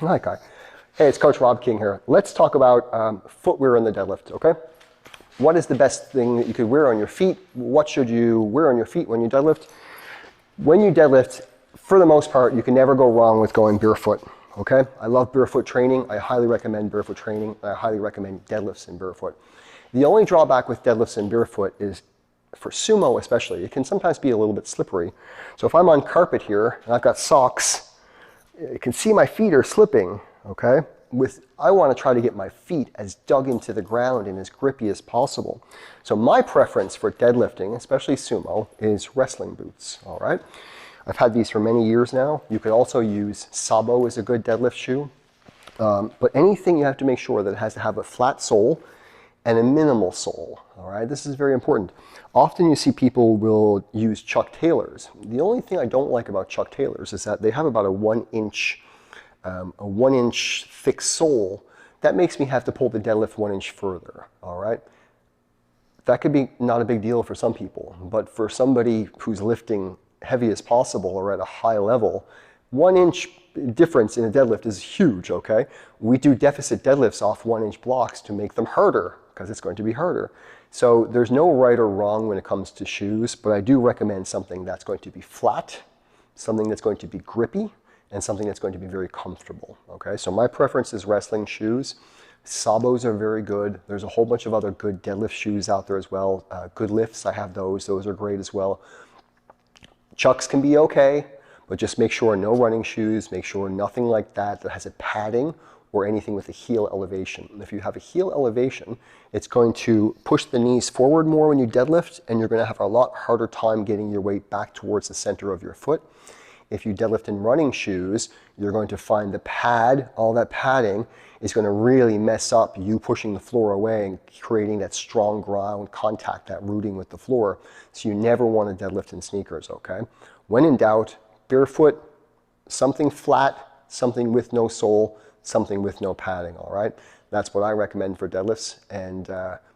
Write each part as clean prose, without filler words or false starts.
Hi, Kai. Hey, it's Coach Rob King here. Let's talk about footwear in the deadlift, okay? What is the best thing that you could wear on your feet? What should you wear on your feet when you deadlift? When you deadlift, for the most part, you can never go wrong with going barefoot, okay? I love barefoot training. I highly recommend barefoot training. I highly recommend deadlifts in barefoot. The only drawback with deadlifts in barefoot is, for sumo especially, it can sometimes be a little bit slippery. So if I'm on carpet here and I've got socks, you can see my feet are slipping, okay? I want to try to get my feet as dug into the ground and as grippy as possible. So my preference for deadlifting, especially sumo, is wrestling boots, all right? I've had these for many years now. You could also use Sabo as a good deadlift shoe. But anything, you have to make sure that it has to have a flat sole and a minimal sole, all right? This is very important. Often you see people will use Chuck Taylors. The only thing I don't like about Chuck Taylors is that they have about a 1 inch thick sole. That makes me have to pull the deadlift 1 inch further, all right? That could be not a big deal for some people, but for somebody who's lifting heavy as possible or at a high level, 1 inch difference in a deadlift is huge, okay? We do deficit deadlifts off 1 inch blocks to make them harder, because it's going to be harder. So there's no right or wrong when it comes to shoes, but I do recommend something that's going to be flat, something that's going to be grippy, and something that's going to be very comfortable, okay? So my preference is wrestling shoes. Sabos are very good. There's a whole bunch of other good deadlift shoes out there as well. Good lifts, I have those. Those are great as well. Chucks can be okay, but just make sure no running shoes, make sure nothing like that has a padding or anything with a heel elevation. If you have a heel elevation, it's going to push the knees forward more when you deadlift, and you're gonna have a lot harder time getting your weight back towards the center of your foot. If you deadlift in running shoes, you're going to find the pad, all that padding, is gonna really mess up you pushing the floor away and creating that strong ground contact, that rooting with the floor. So you never wanna deadlift in sneakers, okay? When in doubt, barefoot, something flat, something with no sole, something with no padding, all right? That's what I recommend for deadlifts, and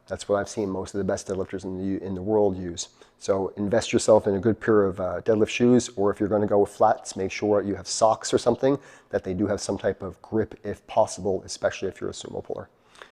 that's what I've seen most of the best deadlifters in the world use. So invest yourself in a good pair of deadlift shoes, or if you're gonna go with flats, make sure you have socks or something that they do have some type of grip if possible, especially if you're a sumo puller.